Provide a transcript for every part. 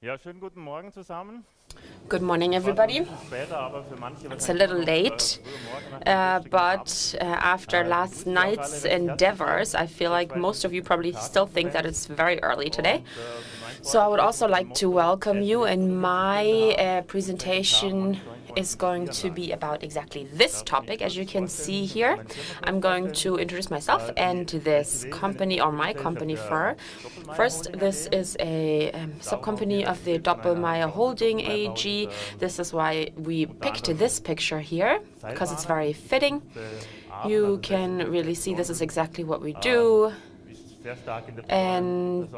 Ja, schönen guten Morgen zusammen. Good morning, everybody. It's a little late, but after last night's endeavors, I feel like most of you probably still think that it's very early today. So I would also like to welcome you, and my presentation is going to be about exactly this topic. As you can see here, I'm going to introduce myself and this company, or my company, first. This is a subcompany of the Doppelmayr Holding AG. This is why we picked this picture here, because it's very fitting. You can really see this is exactly what we do. And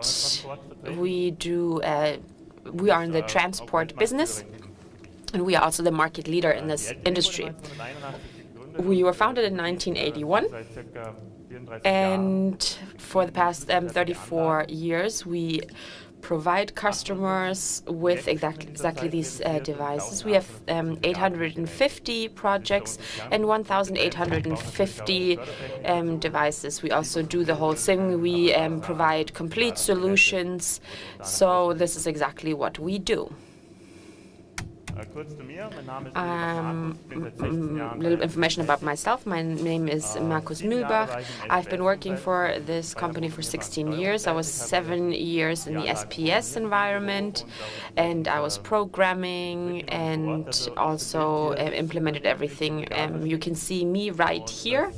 we are in the transport business, and we are also the market leader in this industry. We were founded in 1981, and for the past 34 years, we provide customers with exactly these devices. We have 850 projects and 1,850 devices. We also do the whole thing. We provide complete solutions. So this is exactly what we do. Little information about myself. My name is Markus Mühlebach. I've been working for this company for 16 years. I was 7 years in the SPS environment, and I was programming and also implemented everything. You can see me right here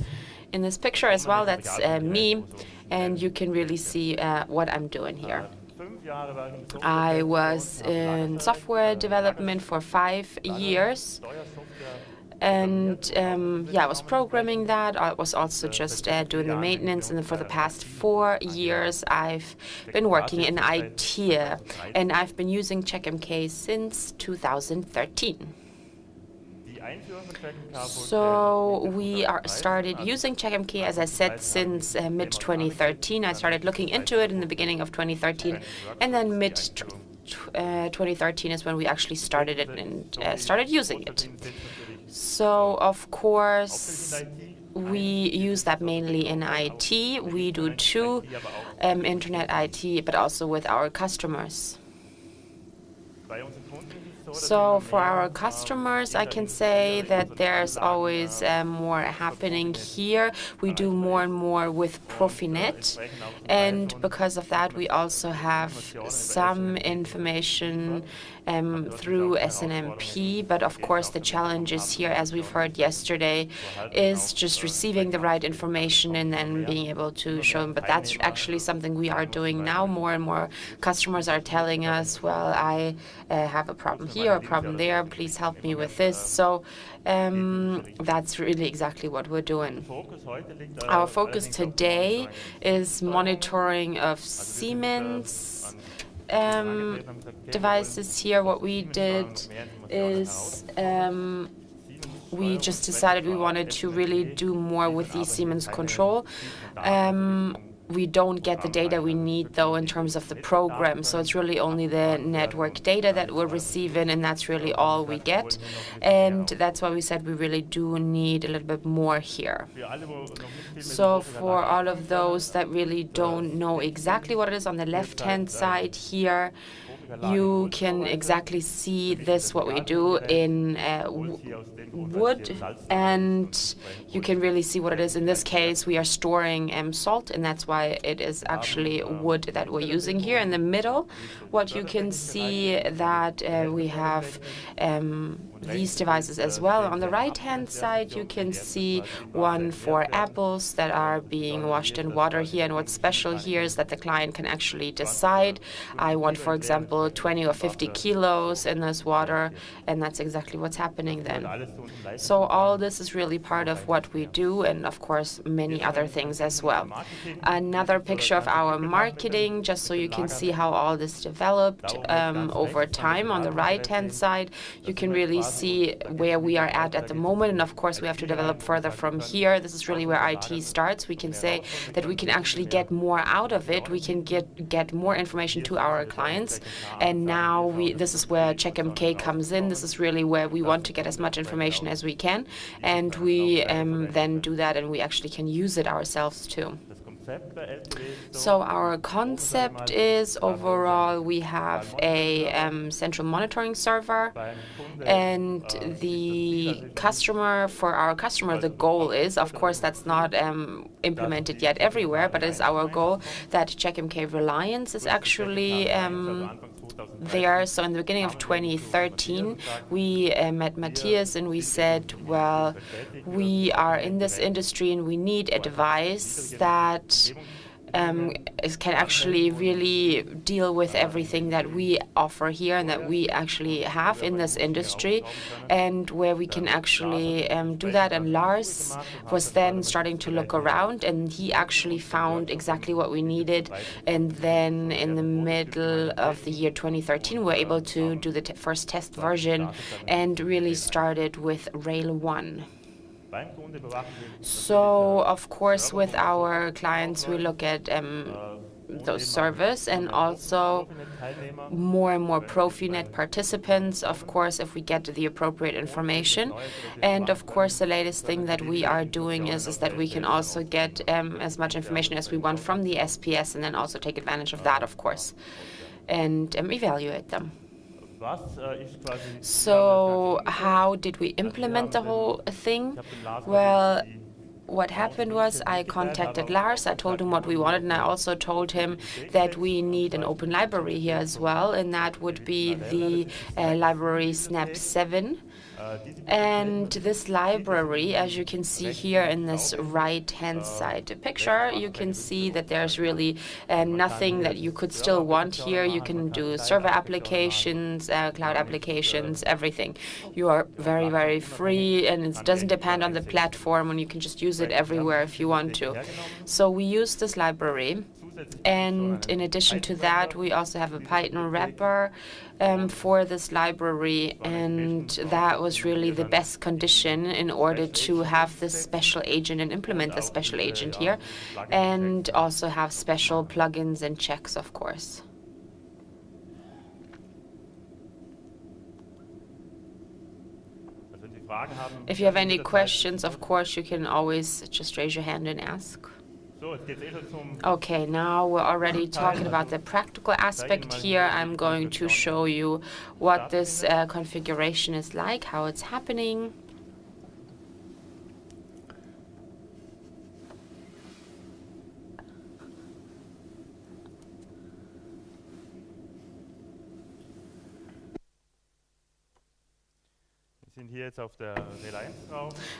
in this picture as well. That's me, and you can really see what I'm doing here. I was in software development for 5 years, and I was programming that. I was also just doing the maintenance, and then for the past 4 years I've been working in IT, and I've been using CheckMK since 2013. So we started using CheckMK, as I said, since mid-2013. I started looking into it in the beginning of 2013, and then mid-2013 is when we actually started it and started using it. So, of course, we use that mainly in IT. We do too, internet IT, but also with our customers. So for our customers, I can say that there's always more happening here. We do more and more with Profinet, and because of that, we also have some information through SNMP. But of course, the challenges here, as we've heard yesterday, is just receiving the right information and then being able to show them. But that's actually something we are doing now. More and more customers are telling us, well, I have a problem here, a problem there, please help me with this. So that's really exactly what we're doing. Our focus today is monitoring of Siemens devices here. What we did is we just decided we wanted to really do more with the Siemens control. We don't get the data we need, though, in terms of the program. So it's really only the network data that we're receiving, and that's really all we get. And that's why we said we really do need a little bit more here. So for all of those that really don't know exactly what it is, on the left-hand side here, you can exactly see this, what we do in wood, and you can really see what it is. In this case, we are storing salt, and that's why it is actually wood that we're using here. In the middle, what you can see that we have these devices as well. On the right-hand side, you can see one for apples that are being washed in water here. And what's special here is that the client can actually decide, I want, for example, 20 or 50 kilos in this water, and that's exactly what's happening then. So all this is really part of what we do, and of course many other things as well. Another picture of our marketing, just so you can see how all this developed over time. On the right-hand side, you can really see where we are at the moment, and of course we have to develop further from here. This is really where IT starts. We can say that we can actually get more out of it. We can get more information to our clients, and now this is where CheckMK comes in. This is really where we want to get as much information as we can, and we then do that, and we actually can use it ourselves too. So our concept is overall we have a central monitoring server, and the customer, for our customer, the goal is, of course, that's not implemented yet everywhere, but it's our goal that CheckMK Reliance is actually there. So in the beginning of 2013, we met Matthias and we said, well, we are in this industry and we need a device that can actually really deal with everything that we offer here and that we actually have in this industry, and where we can actually do that. And Lars was then starting to look around, and he actually found exactly what we needed. And then in the middle of the year 2013, we were able to do the first test version and really started with Rail 1. So, of course, with our clients, we look at those servers and also more and more Profinet participants, of course, if we get the appropriate information. And, of course, the latest thing that we are doing is that we can also get as much information as we want from the SPS and then also take advantage of that, of course, and evaluate them. So how did we implement the whole thing? Well, what happened was I contacted Lars, I told him what we wanted, and I also told him that we need an open library here as well, and that would be the library Snap 7. And this library, as you can see here in this right-hand side picture, you can see that there's really nothing that you could still want here. You can do server applications, cloud applications, everything. You are very, very free, and it doesn't depend on the platform, and you can just use it everywhere if you want to. So we use this library. And in addition to that, we also have a Python wrapper for this library, and that was really the best condition in order to have this special agent and implement the special agent here, and also have special plugins and checks, of course. If you have any questions, of course, you can always just raise your hand and ask. Okay, now we're already talking about the practical aspect here. I'm going to show you what this configuration is like, how it's happening.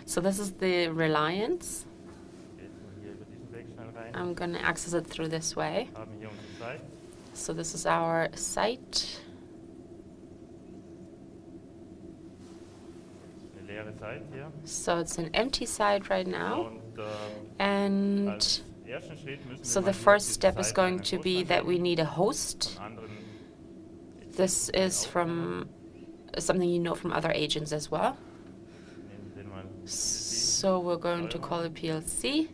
So this is the Reliance. I'm going to access it through this way. So this is our site. So it's an empty site right now. And so the first step is going to be that we need a host. This is from something you know from other agents as well. So we're going to call it PLC.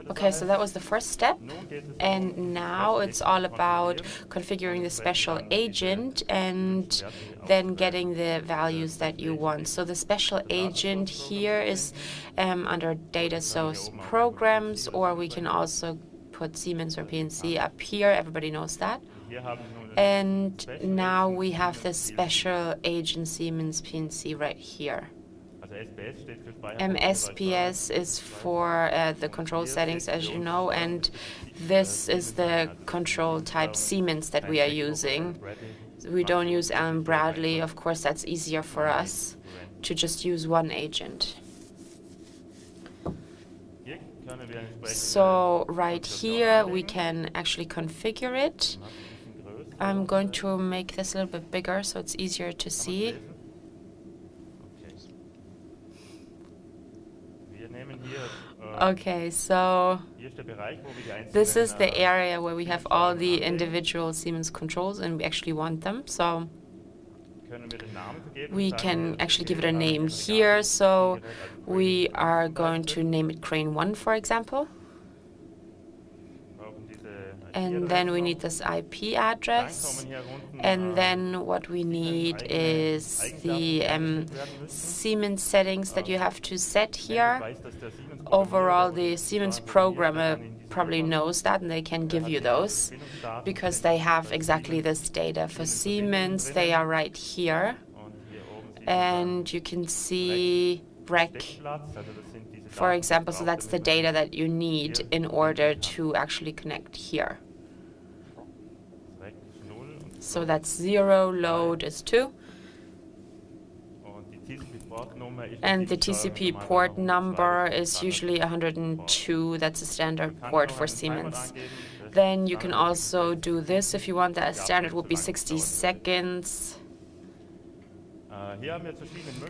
Okay, so that was the first step, and now it's all about configuring the special agent and then getting the values that you want. So the special agent here is under data source programs, or we can also put Siemens or PNC up here. Everybody knows that. And now we have this special agent Siemens PNC right here. SPS is for the control settings, as you know, and this is the control type Siemens that we are using. We don't use Allen Bradley. Of course, that's easier for us to just use one agent. So right here, we can actually configure it. I'm going to make this a little bit bigger so it's easier to see. Okay, so this is the area where we have all the individual Siemens controls, and we actually want them. So we can actually give it a name here. So we are going to name it Crane 1, for example. And then we need this IP address. And then what we need is the Siemens settings that you have to set here. Overall, the Siemens programmer probably knows that, and they can give you those because they have exactly this data. For Siemens, they are right here. And you can see rec, for example, so that's the data that you need in order to actually connect here. So that's 0, load is 2. And the TCP port number is usually 102. That's a standard port for Siemens. Then you can also do this if you want. That standard would be 60 seconds.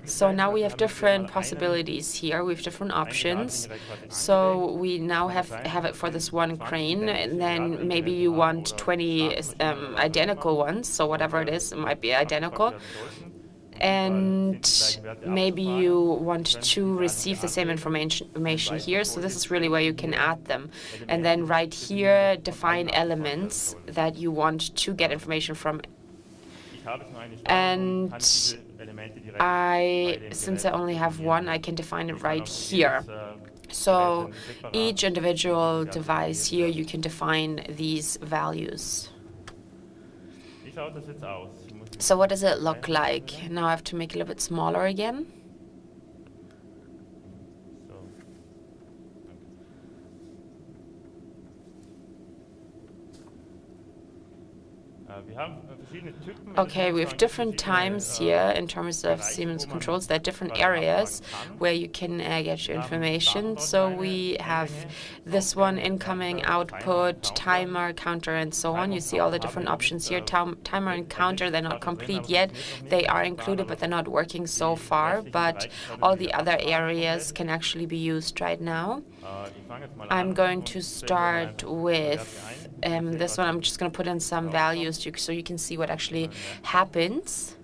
So now we have different possibilities here. We have different options. So we now have it for this one crane, and then maybe you want 20 identical ones. So whatever it is, it might be identical. And maybe you want to receive the same information here. So this is really where you can add them. And then right here, define elements that you want to get information from. And since I only have one, I can define it right here. So each individual device here, you can define these values. So what does it look like? Now I have to make it a little bit smaller again. Okay, we have different times here in terms of Siemens controls. There are different areas where you can get your information. So we have this one, incoming, output, timer, counter, and so on. You see all the different options here. Timer and counter, they're not complete yet. They are included, but they're not working so far. But all the other areas can actually be used right now. I'm going to start with this one. I'm just going to put in some values so you can see what actually happens.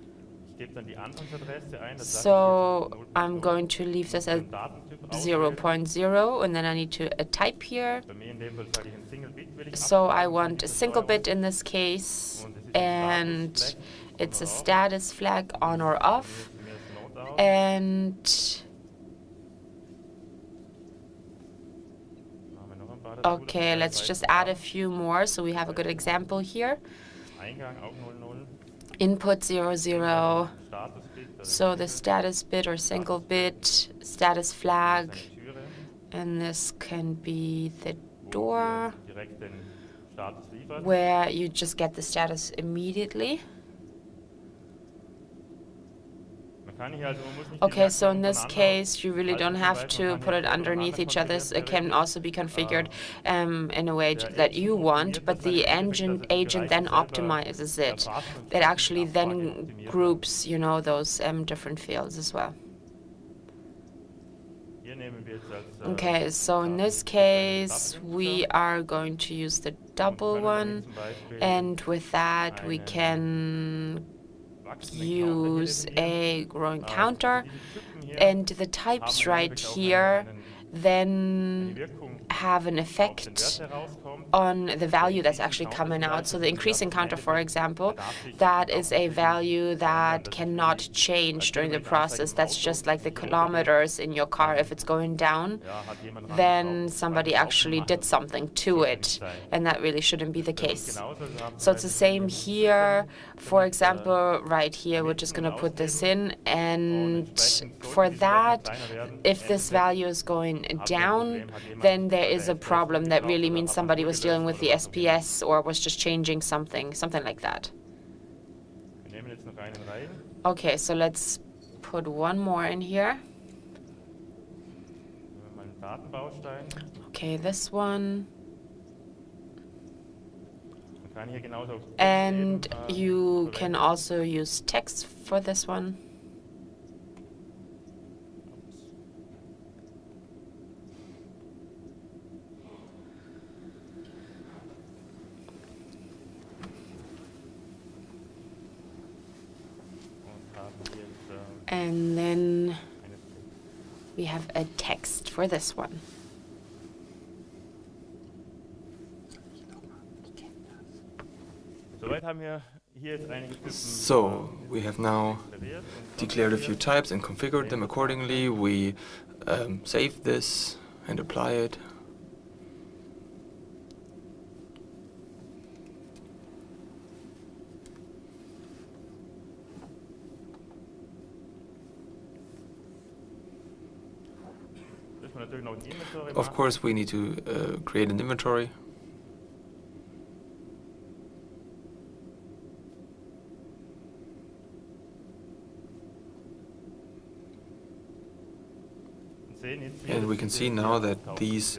So I'm going to leave this at 0.0, and then I need to type here. So I want a single bit in this case, and it's a status flag on or off. And okay, let's just add a few more so we have a good example here. Input 00, so the status bit or single bit, status flag, and this can be the door where you just get the status immediately. Okay, so in this case, you really don't have to put it underneath each other. It can also be configured in a way that you want, but the agent then optimizes it. It actually then groups, you know, those different fields as well. Okay, so in this case, we are going to use the double one, and with that, we can use a growing counter, and the types right here then have an effect on the value that's actually coming out. So the increasing counter, for example, that is a value that cannot change during the process. That's just like the kilometers in your car. If it's going down, then somebody actually did something to it, and that really shouldn't be the case. So it's the same here. For example, right here, we're just going to put this in, and for that, if this value is going down, then there is a problem. That really means somebody was dealing with the SPS or was just changing something like that. Okay, so let's put one more in here. Okay, this one. And you can also use text for this one. And then we have a text for this one. So we have now declared a few types and configured them accordingly. We save this and apply it. Of course, we need to create an inventory. And we can see now that these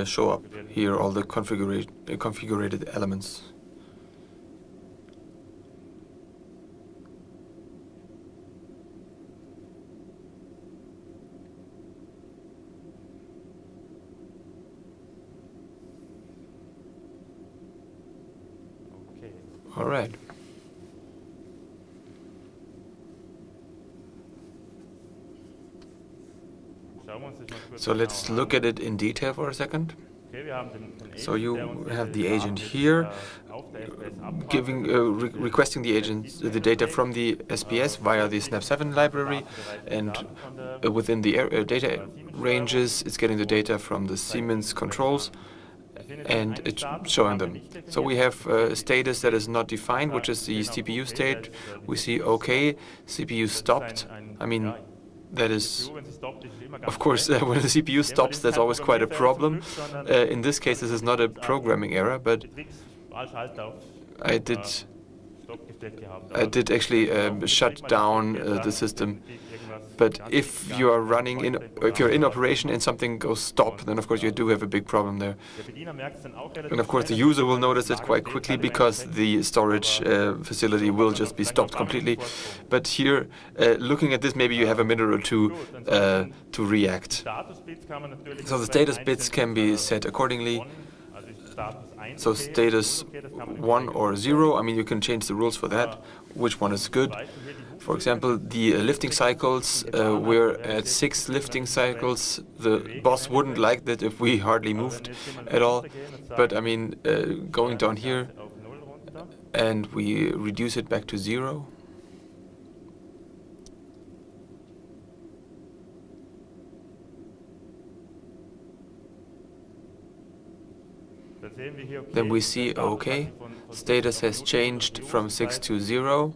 show up here, all the configured elements. All right. So let's look at it in detail for a second. So you have the agent here, requesting the agent the data from the SPS via the Snap7 library, and within the data ranges, it's getting the data from the Siemens controls, and it's showing them. So we have a status that is not defined, which is the CPU state. We see OK, CPU stopped. I mean, that is, of course, when the CPU stops, that's always quite a problem. In this case, this is not a programming error, but I did actually shut down the system. But if you are if you're in operation and something goes stop, then of course you do have a big problem there. And of course the user will notice it quite quickly because the storage facility will just be stopped completely. But here, looking at this, maybe you have a minute or two to react. So the status bits can be set accordingly. So status 1 or 0, I mean, you can change the rules for that, which one is good. For example, the lifting cycles, we're at 6 lifting cycles. The boss wouldn't like that if we hardly moved at all. But I mean, going down here, and we reduce it back to 0. Then we see, okay, status has changed from 6 to 0.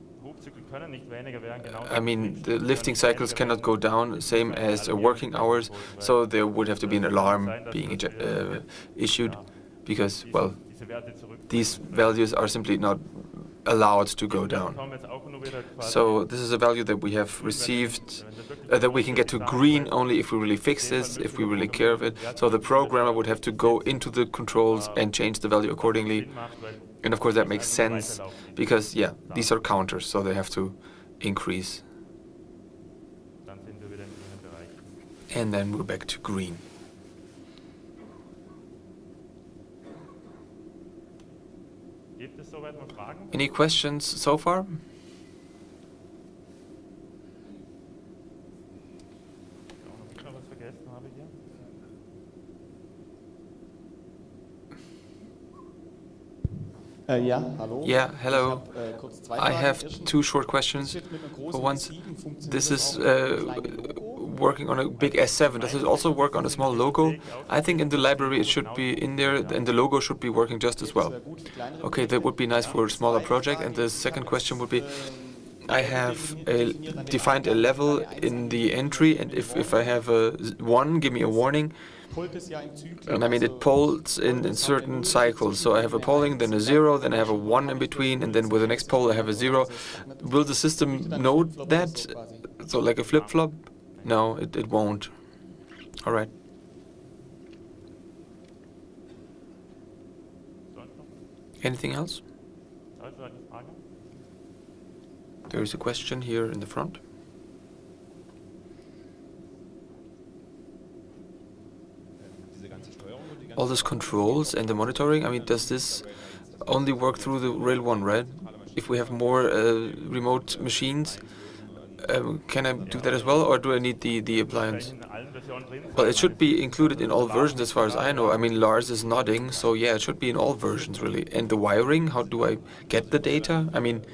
I mean, the lifting cycles cannot go down, same as working hours, so there would have to be an alarm being issued, because, well, these values are simply not allowed to go down. So this is a value that we have received, that we can get to green only if we really fix this, if we really care of it. So the programmer would have to go into the controls and change the value accordingly. And of course that makes sense, because, yeah, these are counters, so they have to increase. And then we're back to green. Any questions so far? Yeah, hello. I have 2 short questions. For once, this is working on a big S7. Does it also work on a small logo? I think in the library it should be in there, and the logo should be working just as well. Okay, that would be nice for a smaller project. And the second question would be, I have defined a level in the entry, and if I have a 1, give me a warning. And I mean, it polls in certain cycles. So I have a polling, then a 0, then I have a 1 in between, and then with the next poll I have a 0. Will the system know that? So like a flip-flop? No, it won't. All right. Anything else? There is a question here in the front. All these controls and the monitoring, I mean, does this only work through the Rail 1, right? If we have more remote machines, Can I do that as well, or do I need the appliance? Well, it should be included in all versions as far as I know. I mean, Lars is nodding, so yeah, it should be in all versions, really. And the wiring, how do I get the data? I mean,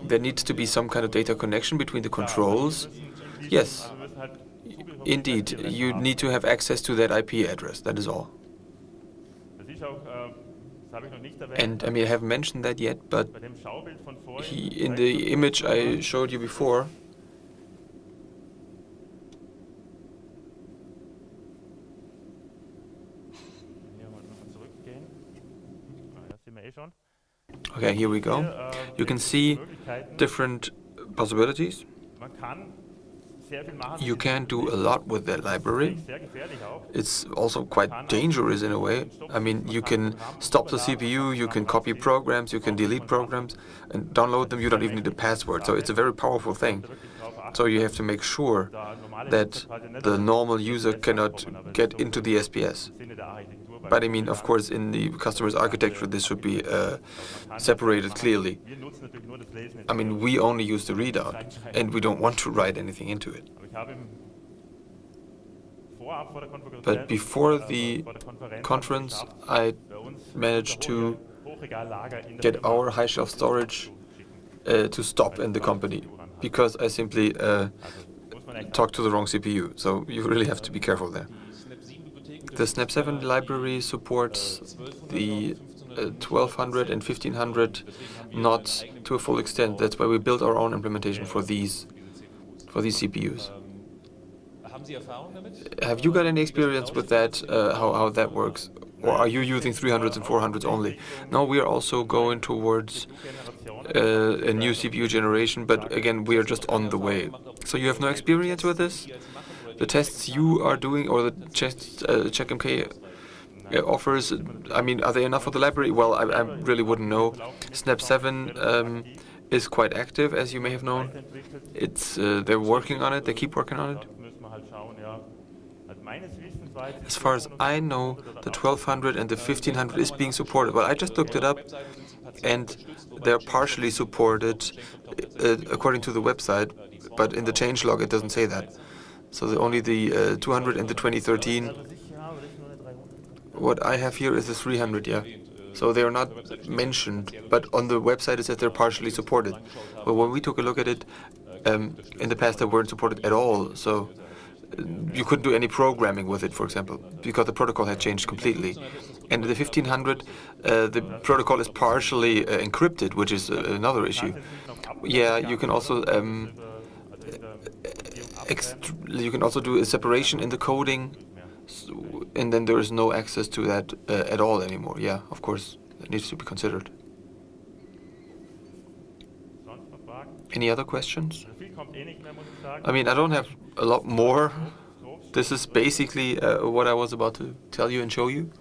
there needs to be some kind of data connection between the controls. Yes, indeed, you need to have access to that IP address, that is all. And I mean, I haven't mentioned that yet, but in the image I showed you before, okay, here we go. You can see different possibilities. You can do a lot with that library. It's also quite dangerous in a way. I mean, you can stop the CPU, you can copy programs, you can delete programs and download them. You don't even need a password. So it's a very powerful thing. So you have to make sure that the normal user cannot get into the SPS. But I mean, of course, in the customer's architecture, this should be separated clearly. I mean, we only use the readout, and we don't want to write anything into it. But before the conference, I managed to get our high-shelf storage to stop in the company, because I simply talked to the wrong CPU. So you really have to be careful there. The Snap 7 library supports the 1200 and 1500 not to a full extent. That's why we built our own implementation for these CPUs. Have you got any experience with that, how that works? Or are you using 300s and 400s only? No, we are also going towards a new CPU generation, but again, we are just on the way. So you have no experience with this? The tests you are doing, or the tests CheckMK offers, I mean, are they enough for the library? Well, I really wouldn't know. Snap 7 is quite active, as you may have known. It's they're working on it, they keep working on it. As far as I know, the 1200 and the 1500 is being supported. Well, I just looked it up, and they're partially supported according to the website, but in the changelog it doesn't say that. So only the 200 and the 2013. What I have here is the 300, yeah. So they are not mentioned, but on the website it says they're partially supported. But when we took a look at it, in the past they weren't supported at all. So you couldn't do any programming with it, for example, because the protocol had changed completely. And the 1500, the protocol is partially encrypted, which is another issue. Yeah, you can also do a separation in the coding, and then there is no access to that at all anymore. Yeah, of course, that needs to be considered. Any other questions? I mean, I don't have a lot more. This is basically what I was about to tell you and show you.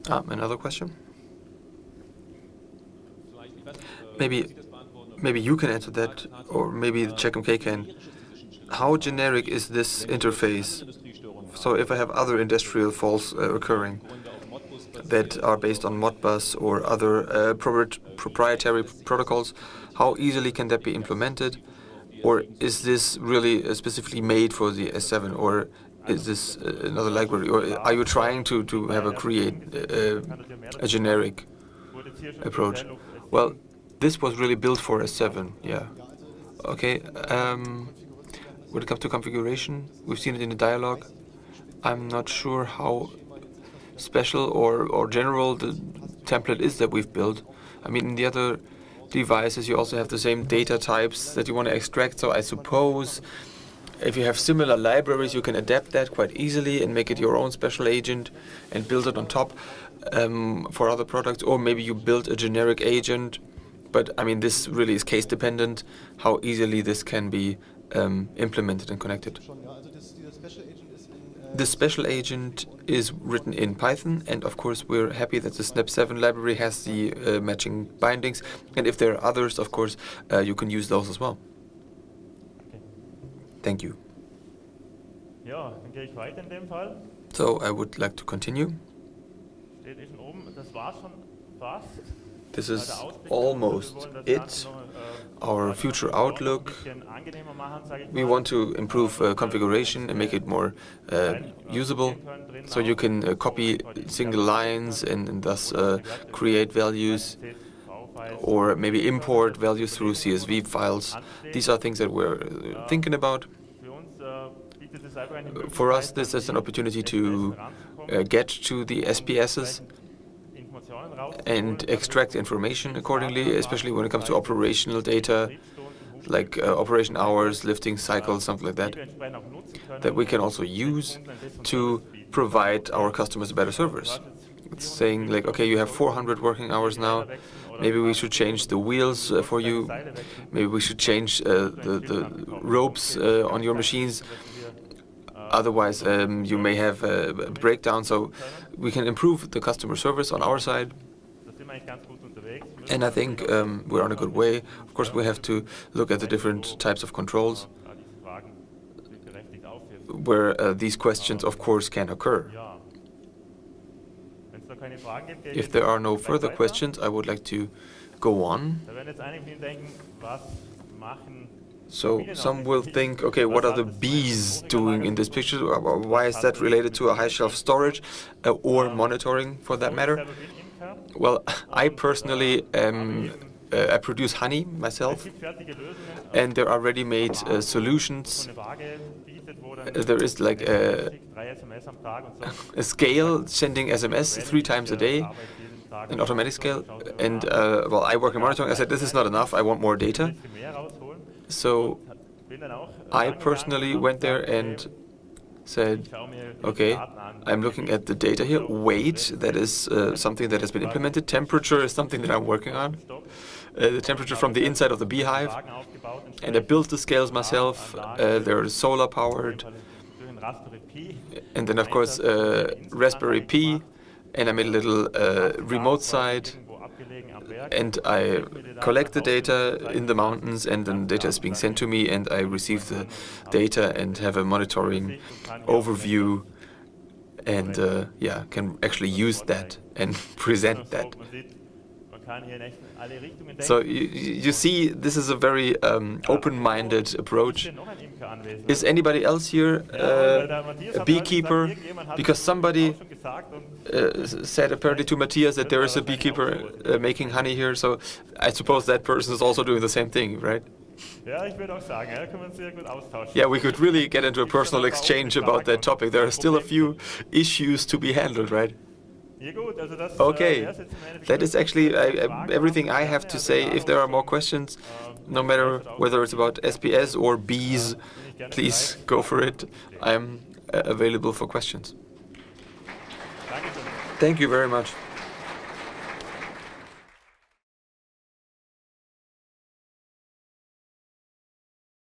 Another question? Maybe you can answer that, or maybe the CheckMK can. How generic is this interface? So if I have other industrial faults occurring that are based on Modbus or other proprietary protocols, how easily can that be implemented? Or is this really specifically made for the S7, or is this another library? Or are you trying to have create a generic approach? Well, this was really built for S7, yeah. Okay, when it comes to configuration, we've seen it in the dialogue. I'm not sure how special or general the template is that we've built. I mean, in the other devices, you also have the same data types that you want to extract. So I suppose if you have similar libraries, you can adapt that quite easily and make it your own special agent and build it on top for other products. Or maybe you build a generic agent. But I mean, this really is case dependent, how easily this can be implemented and connected. The special agent is written in Python, and of course we're happy that the Snap 7 library has the matching bindings, and if there are others, of course, you can use those as well. Thank you. So I would like to continue. This is almost it. Our future outlook. We want to improve configuration and make it more usable, so you can copy single lines and thus create values, or maybe import values through CSV files. These are things that we're thinking about. For us, this is an opportunity to get to the SPSs and extract information accordingly, especially when it comes to operational data, like operation hours, lifting cycles, something like that, that we can also use to provide our customers a better service. It's saying like, okay, you have 400 working hours now, maybe we should change the wheels for you, maybe we should change the ropes on your machines. Otherwise, you may have a breakdown, so we can improve the customer service on our side. And I think we're on a good way. Of course, we have to look at the different types of controls where these questions, of course, can occur. If there are no further questions, I would like to go on. So some will think, okay, what are the bees doing in this picture? Why is that related to a high shelf storage or monitoring, for that matter? Well, I personally I produce honey myself, and there are ready-made solutions. There is like a scale sending SMS 3 times a day, an automatic scale. And well, I work in monitoring. I said, this is not enough. I want more data. So I personally went there and said, okay, I'm looking at the data here. Weight, that is something that has been implemented. Temperature is something that I'm working on. The temperature from the inside of the beehive. And I built the scales myself. They're solar powered. And then, of course, Raspberry Pi. And I made a little remote site. And I collect the data in the mountains, and then data is being sent to me, and I receive the data and have a monitoring overview, and yeah, can actually use that and present that. So you see, this is a very open-minded approach. Is anybody else here a beekeeper? Because somebody said apparently to Matthias that there is a beekeeper making honey here, so I suppose that person is also doing the same thing, right? Yeah, we could really get into a personal exchange about that topic. There are still a few issues to be handled, right? Okay, that is actually everything I have to say. If there are more questions, no matter whether it's about SPS or bees, please go for it. I'm available for questions. Thank you very much.